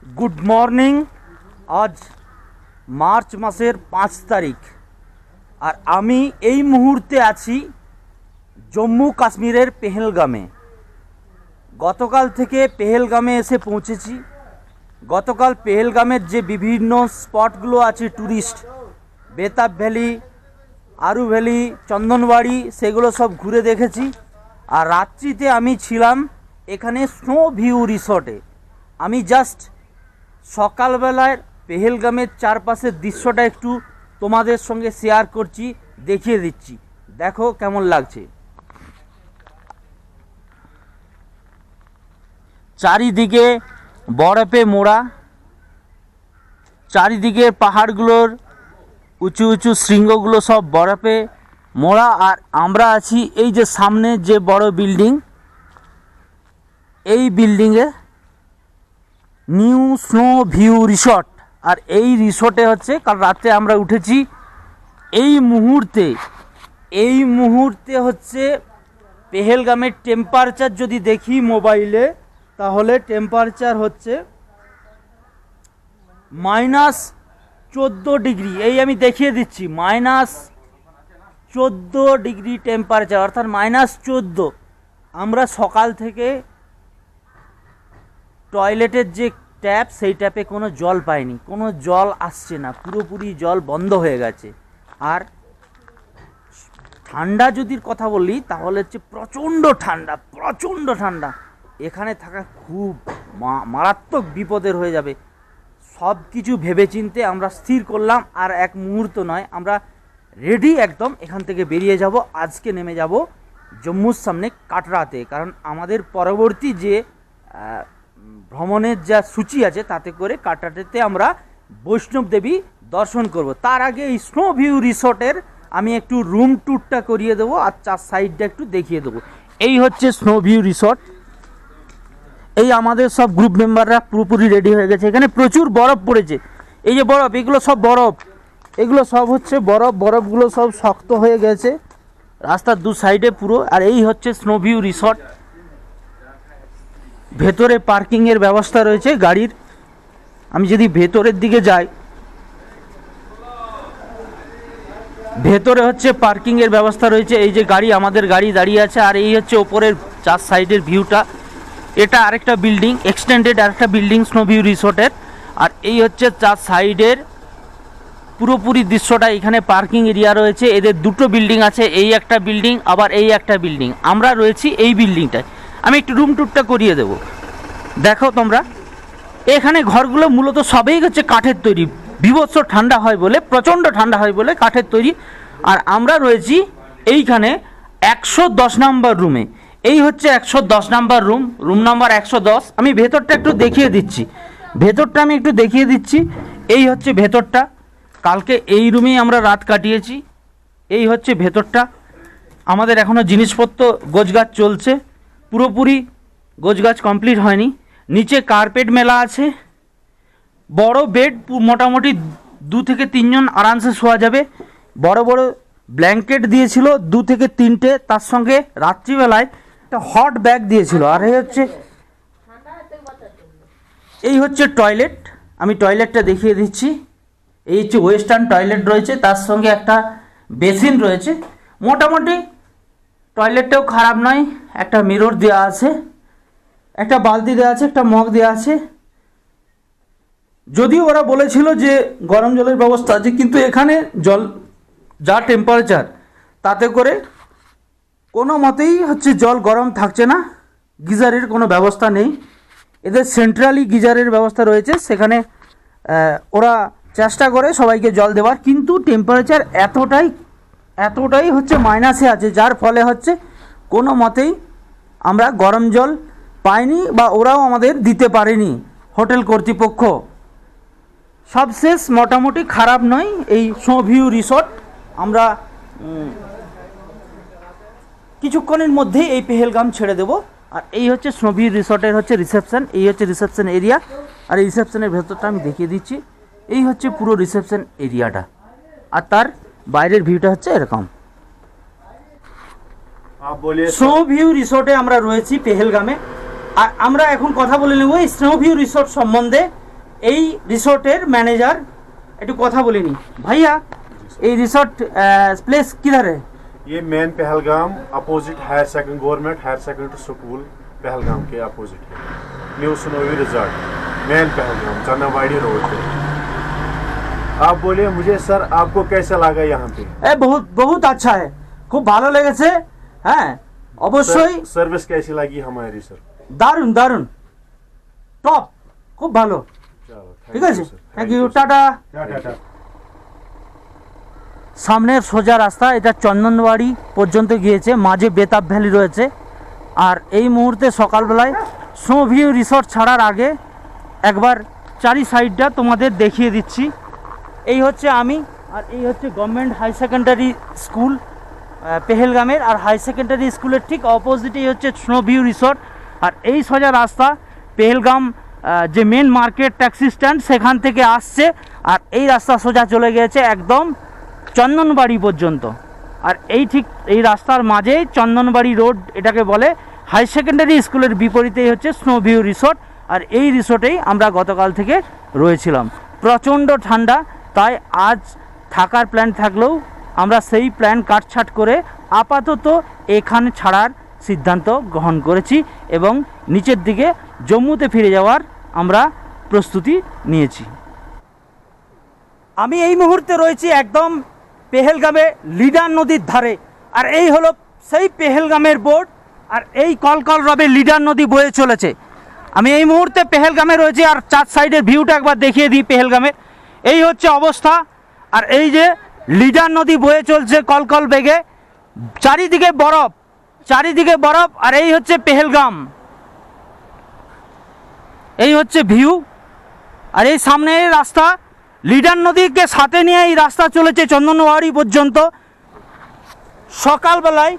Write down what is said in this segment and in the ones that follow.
Good morning. আজ March মাসের 5 তারিখ আর আমি এই মুহূর্তে আছি জম্মু কাশ্মীরের পেহেলগামে। গতকাল থেকে পেহেলগামে এসে পৌঁছেছি। গতকাল পেহেলগামের যে বিভিন্ন স্পটগুলো আছে ট্যুরিস্ট, বেতাব ভ্যালি, আরু ভ্যালি, চন্দনবাড়ি, সেগুলো সব ঘুরে দেখেছি। আর রাত্রিতে আমি ছিলাম এখানে স্নো ভিউ রিসর্টে। আমি জাস্ট সকালবেলায় পেহেলগামের চারপাশের দৃশ্যটা একটু তোমাদের সঙ্গে শেয়ার করছি, দেখিয়ে দিচ্ছি। দেখো কেমন লাগছে। চারিদিকে বরফে মোড়া, চারিদিকে পাহাড়গুলোর উঁচু উঁচু শৃঙ্গগুলো সব বরফে মোড়া। আর আমরা আছি এই যে সামনে যে বড় বিল্ডিং, এই বিল্ডিংয়ে নিউ স্নো ভিউ রিসর্ট। আর এই রিসর্টে হচ্ছে কাল রাতে আমরা উঠেছি। এই মুহূর্তে হচ্ছে পেহেলগামের টেম্পারেচার যদি দেখি মোবাইলে, তাহলে টেম্পারেচার হচ্ছে -14 ডিগ্রি। এই আমি দেখিয়ে দিচ্ছি, -14 ডিগ্রি টেম্পারেচার, অর্থাৎ -14। আমরা সকাল থেকে টয়লেটের যে ট্যাপ, সেই ট্যাপে কোনো জল পাইনি, কোনো জল আসছে না, পুরোপুরি জল বন্ধ হয়ে গেছে। আর ঠান্ডা যদি কথা বলি তাহলে হচ্ছে প্রচণ্ড ঠান্ডা। এখানে থাকা খুব মারাত্মক বিপদের হয়ে যাবে। সব কিছু ভেবেচিন্তে আমরা স্থির করলাম, আর এক মুহূর্ত নয়, আমরা রেডি একদম এখান থেকে বেরিয়ে যাব। আজকে নেমে যাব জম্মুর সামনে কাটরাতে, কারণ আমাদের পরবর্তী যে ভ্রমণের যা সূচি আছে তাতে করে কাটরাতে আমরা বৈষ্ণব দেবী দর্শন করব। তার আগে এই স্নো ভিউ রিসর্টের আমি একটু রুম ট্যুরটা করিয়ে দেবো আর চার সাইডটা একটু দেখিয়ে দেবো। এই হচ্ছে স্নো ভিউ রিসর্ট। এই আমাদের সব গ্রুপ মেম্বাররা পুরোপুরি রেডি হয়ে গেছে। এখানে প্রচুর বরফ পড়েছে। এই যে বরফ, এগুলো সব বরফ, এগুলো সব হচ্ছে বরফগুলো সব শক্ত হয়ে গেছে রাস্তার দু সাইডে পুরো। আর এই হচ্ছে স্নো ভিউ রিসর্ট। ভেতরে পার্কিংয়ের ব্যবস্থা রয়েছে গাড়ির। আমি যদি ভেতরের দিকে যাই, ভেতরে হচ্ছে পার্কিংয়ের ব্যবস্থা রয়েছে। এই যে গাড়ি, আমাদের গাড়ি দাঁড়িয়ে আছে। আর এই হচ্ছে ওপরের চার সাইডের ভিউটা। এটা আরেকটা বিল্ডিং, এক্সটেন্ডেড আরেকটা বিল্ডিং স্নো ভিউ রিসর্টের। আর এই হচ্ছে চার সাইডের পুরোপুরি দৃশ্যটা। এখানে পার্কিং এরিয়া রয়েছে। এদের দুটো বিল্ডিং আছে, এই একটা বিল্ডিং, আবার এই একটা বিল্ডিং। আমরা রয়েছি এই বিল্ডিংটায়। আমি একটু রুম ট্যুরটা করিয়ে দেবো, দেখো তোমরা। এখানে ঘরগুলো মূলত সবই হচ্ছে কাঠের তৈরি। বীভৎস ঠান্ডা হয় বলে, প্রচণ্ড ঠান্ডা হয় বলে কাঠের তৈরি। আর আমরা রয়েছি এইখানে 110 নাম্বার রুমে। এই হচ্ছে 110 নাম্বার রুম, রুম নাম্বার 110। আমি ভেতরটা একটু দেখিয়ে দিচ্ছি। এই হচ্ছে ভেতরটা। কালকে এই রুমেই আমরা রাত কাটিয়েছি। এই হচ্ছে ভেতরটা। আমাদের এখনও জিনিসপত্র গোছগাছ চলছে, পুরোপুরি গোছগাছ কমপ্লিট হয়নি। নিচে কার্পেট মেলা আছে। বড় বেড, মোটামুটি 2 থেকে 3 জন আরামসে শোয়া যাবে। বড় বড় ব্ল্যাঙ্কেট দিয়েছিল 2 থেকে 3টে। তার সঙ্গে রাত্রিবেলায় একটা হট ব্যাগ দিয়েছিল। আর এই হচ্ছে টয়লেট। আমি টয়লেটটা দেখিয়ে দিচ্ছি। এই হচ্ছে ওয়েস্টার্ন টয়লেট রয়েছে, তার সঙ্গে একটা বেসিন রয়েছে। মোটামুটি টয়লেটটাও খারাপ নয়। একটা মিরর দেওয়া আছে, একটা বালতি দেওয়া আছে, একটা মগ দেওয়া আছে। যদিও ওরা বলেছিল যে গরম জলের ব্যবস্থা আছে, কিন্তু এখানে জল যা টেম্পারেচার, তাতে করে কোনো মতেই হচ্ছে জল গরম থাকছে না। গিজারের কোনো ব্যবস্থা নেই। এদের সেন্ট্রালি গিজারের ব্যবস্থা রয়েছে, সেখানে ওরা চেষ্টা করে সবাইকে জল দেওয়ার, কিন্তু টেম্পারেচার এতটাই হচ্ছে মাইনাসে আছে, যার ফলে হচ্ছে কোনো মতেই আমরা গরম জল পাইনি, বা ওরাও আমাদের দিতে পারেনি হোটেল কর্তৃপক্ষ। সবশেষ মোটামুটি খারাপ নয় এই স্নো ভিউ রিসর্ট। আমরা কিছুক্ষণের মধ্যেই এই পেহেলগাম ছেড়ে দেব। আর এই হচ্ছে স্নো ভিউ রিসর্টের হচ্ছে রিসেপশন। এই হচ্ছে রিসেপশন এরিয়া। আর এই রিসেপশনের ভেতরটা আমি দেখিয়ে দিচ্ছি। এই হচ্ছে পুরো রিসেপশন এরিয়াটা, আর তার বাইরের ভিউটা হচ্ছে এরকম। স্নো ভিউ রিসর্টে আমরা রয়েছি পেহেলগামে। আর আমরা এখন কথা বলে নেব এই স্নো ভিউ রিসর্ট সম্বন্ধে। এই রিসোর্টের ম্যানেজার, একটু কথা বলিনি। ভাইয়া এই রিসোর্ট প্লেস किधर है? ये main Pahalgam opposite government higher secondary school Pahalgam के अपोजिट है। New snowy resort main Pahalgam Chandanwari road पे। आप बोलिए मुझे सर आपको कैसा लगा यहाँ पे? बहुत बहुत अच्छा है, खूब ভালো লেগেছে। হ্যাঁ অবশ্যই। सर्विस कैसी लगी हमारी सर? দারুন দারুন, টপ, খুব ভালো। ঠিক আছে, থ্যাংক ইউ, টাটা। সামনের সোজা রাস্তা, এটা চন্দনবাড়ি পর্যন্ত গিয়েছে, মাঝে বেতাব ভ্যালি রয়েছে। আর এই মুহূর্তে সকালবেলায় স্নো ভিউ রিসর্ট ছাড়ার আগে একবার চারি সাইডটা তোমাদের দেখিয়ে দিচ্ছি। এই হচ্ছে আমি, আর এই হচ্ছে গভর্নমেন্ট হাই সেকেন্ডারি স্কুল পেহেলগামের। আর হাই সেকেন্ডারি স্কুলের ঠিক অপোজিটেই হচ্ছে স্নো ভিউ রিসর্ট। আর এই সোজা রাস্তা পেহেলগাম যে মেন মার্কেট ট্যাক্সি স্ট্যান্ড সেখান থেকে আসছে, আর এই রাস্তা সোজা চলে গিয়েছে একদম চন্দনবাড়ি পর্যন্ত। আর এই ঠিক এই রাস্তার মাঝেই চন্দনবাড়ি রোড এটাকে বলে। হাই সেকেন্ডারি স্কুলের বিপরীতেই হচ্ছে স্নো ভিউ রিসর্ট। আর এই রিসর্টেই আমরা গতকাল থেকে রয়েছিলাম। প্রচণ্ড ঠান্ডা, তাই আজ থাকার প্ল্যান থাকলেও আমরা সেই প্ল্যান কাটছাট করে আপাতত এখানে ছাড়ার সিদ্ধান্ত গ্রহণ করেছি এবং নিচের দিকে জম্মুতে ফিরে যাওয়ার আমরা প্রস্তুতি নিয়েছি। আমি এই মুহূর্তে রয়েছি একদম পেহেলগামে লিডার নদীর ধারে। আর এই হলো সেই পেহেলগামের বোর্ড, আর এই কলকল রবে লিডার নদী বয়ে চলেছে। আমি এই মুহূর্তে পেহেলগামে রয়েছি, আর চার সাইডের ভিউটা একবার দেখিয়ে দিই পেহেলগামের। এই হচ্ছে অবস্থা, আর এই যে লিডার নদী বয়ে চলছে কলকল বেগে, চারিদিকে বরফ, চারিদিকে বরফ। আর এই হচ্ছে পেহেলগাম, এই হচ্ছে ভিউ। আর এই সামনে রাস্তা, লিডার নদীকে সাথে নিয়ে এই রাস্তা চলেছে চন্দনবাড়ি পর্যন্ত। সকালবেলায়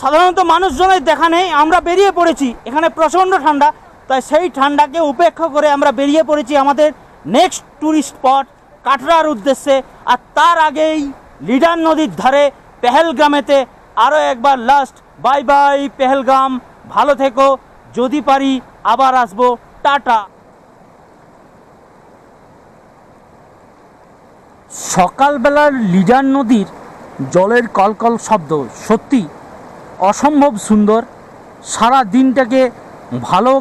সাধারণত মানুষজনের দেখা নেই, আমরা বেরিয়ে পড়েছি। এখানে প্রচণ্ড ঠান্ডা, তাই সেই ঠান্ডাকে উপেক্ষা করে আমরা বেরিয়ে পড়েছি আমাদের নেক্সট ট্যুরিস্ট স্পট কাটরার উদ্দেশ্যে। আর তার আগেই লিডার নদীর ধারে পেহেলগামেতে আরও একবার লাস্ট বাই বাই পেহেলগাম, ভালো থেকো, যদি পারি আবার আসবো, টাটা। সকালবেলার লিডার নদীর জলের কলকল শব্দ সত্যি অসম্ভব সুন্দর। সারা দিনটাকে ভালো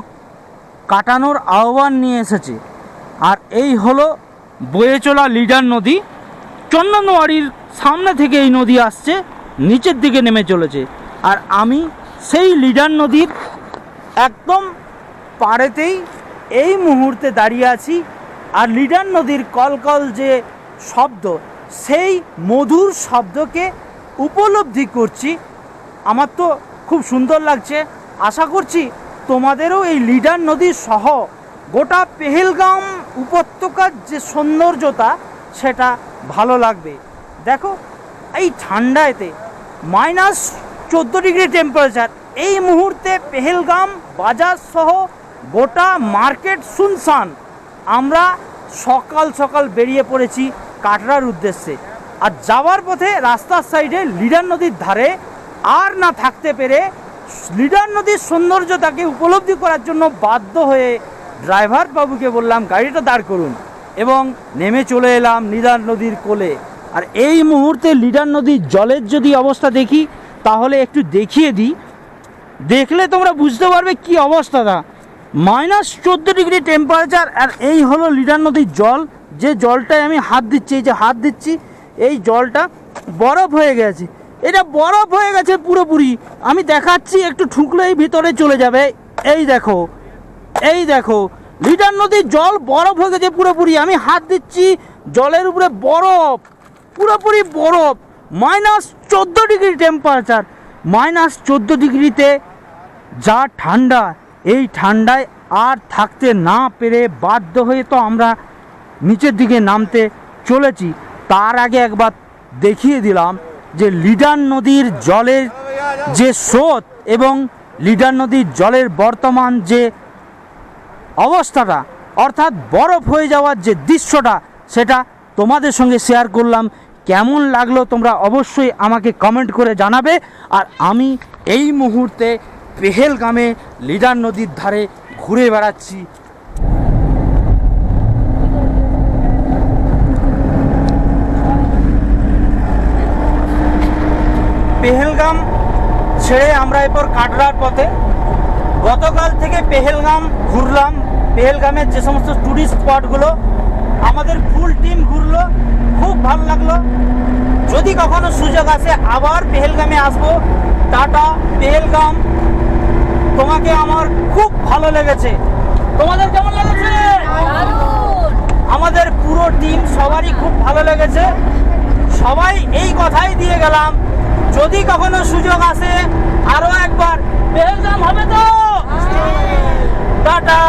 কাটানোর আহ্বান নিয়ে এসেছে। আর এই হলো বয়ে চলা লিডার নদী। চন্দনবাড়ির সামনে থেকে এই নদী আসছে, নিচের দিকে নেমে চলেছে। আর আমি সেই লিডার নদীর একদম পাড়েতেই এই মুহূর্তে দাঁড়িয়ে আছি। আর লিডার নদীর কলকল যে শব্দ, সেই মধুর শব্দকে উপলব্ধি করছি। আমার তো খুব সুন্দর লাগছে। আশা করছি তোমাদেরও এই লিডার নদী সহ গোটা পেহেলগাম উপত্যকার যে সৌন্দর্যতা সেটা ভালো লাগবে। দেখো এই ঠান্ডাতে -14 ডিগ্রি টেম্পারেচার, এই মুহূর্তে পেহেলগাম বাজার সহ গোটা মার্কেট শুনশান। আমরা সকাল সকাল বেরিয়ে পড়েছি কাটরার উদ্দেশ্যে। আর যাওয়ার পথে রাস্তার সাইডে লিডার নদীর ধারে আর না থাকতে পেরে লিডার নদীর সৌন্দর্যতাকে উপলব্ধি করার জন্য বাধ্য হয়ে ড্রাইভার বাবুকে বললাম গাড়িটা দাঁড় করুন, এবং নেমে চলে এলাম লিডার নদীর কোলে। আর এই মুহূর্তে লিডার নদীর জলের যদি অবস্থা দেখি তাহলে একটু দেখিয়ে দিই, দেখলে তোমরা বুঝতে পারবে কি অবস্থাটা। -14 ডিগ্রি টেম্পারেচার। আর এই হলো লিডার নদীর জল, যে জলটায় আমি হাত দিচ্ছি, এই যে হাত দিচ্ছি, এই জলটা বরফ হয়ে গেছে। এটা বরফ হয়ে গেছে পুরোপুরি। আমি দেখাচ্ছি, একটু ঠুকলেই ভিতরে চলে যাবে। এই দেখো, এই দেখো, লিডার নদীর জল বরফ হয়ে গেছে পুরোপুরি। আমি হাত দিচ্ছি, জলের উপরে বরফ, পুরোপুরি বরফ। -14 ডিগ্রি টেম্পারেচার। -14 ডিগ্রিতে যা ঠান্ডা, এই ঠান্ডায় আর থাকতে না পেরে বাধ্য হয়ে তো আমরা নিচের দিকে নামতে চলেছি। তার আগে একবার দেখিয়ে দিলাম যে লিডার নদীর জলের যে স্রোত এবং লিডার নদীর জলের বর্তমান যে অবস্থাটা, অর্থাৎ বরফ হয়ে যাওয়ার যে দৃশ্যটা, সেটা তোমাদের সঙ্গে শেয়ার করলাম। কেমন লাগলো তোমরা অবশ্যই আমাকে কমেন্ট করে জানাবে। আর আমি এই মুহূর্তে পেহেলগামে লিডার নদীর ধারে ঘুরে বেড়াচ্ছি। পেহেলগাম ছেড়ে আমরা এরপর কাটরার পথে। গতকাল থেকে পেহেলগাম ঘুরলাম, পেহেলগামের যে সমস্ত ট্যুরিস্ট স্পটগুলো আমাদের ফুল টিম ঘুরলো, খুব ভালো লাগলো। যদি কখনো সুযোগ আসে আবার পেহেলগামে আসবো। টাটা পেহেলগাম, তোমাকে আমার খুব ভালো লেগেছে, তোমাদের কেমন লেগেছে? আমাদের পুরো টিম সবারই খুব ভালো লেগেছে। সবাই এই কথাই দিয়ে গেলাম, যদি কখনো সুযোগ আসে আরো একবার পেহেলগাম হবে তো। টাটা।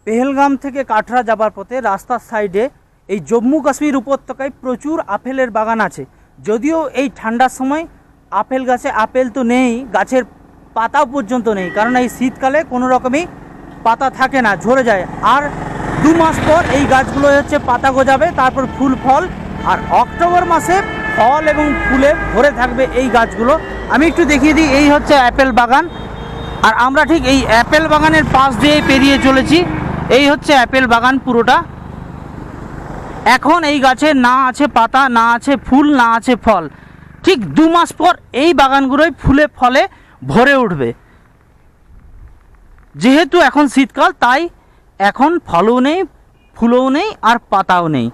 পেহেলগাম থেকে কাটরা যাবার পথে রাস্তার সাইডে এই জম্মু কাশ্মীর উপত্যকায় প্রচুর আপেলের বাগান আছে। যদিও এই ঠান্ডার সময় আপেল গাছে আপেল তো নেই, গাছের পাতা পর্যন্ত নেই, কারণ এই শীতকালে কোনো রকমই পাতা থাকে না, ঝরে যায়। আর 2 মাস পর এই গাছগুলো হচ্ছে পাতা গজাবে, তারপর ফুল ফল, আর অক্টোবর মাসে ফল এবং ফুলে ভরে থাকবে এই গাছগুলো। আমি একটু দেখিয়ে দিই, এই হচ্ছে অ্যাপেল বাগান, আর আমরা ঠিক এই অ্যাপেল বাগানের পাশ দিয়ে পেরিয়ে চলেছি। এই হচ্ছে অ্যাপেল বাগান পুরোটা। এখন এই গাছে না আছে পাতা, না আছে ফুল, না আছে ফল। ঠিক 2 মাস পর এই বাগানগুলোই ফুলে ফলে ভরে উঠবে। যেহেতু এখন শীতকাল, তাই এখন ফলও নেই, ফুলও নেই, আর পাতাও নেই।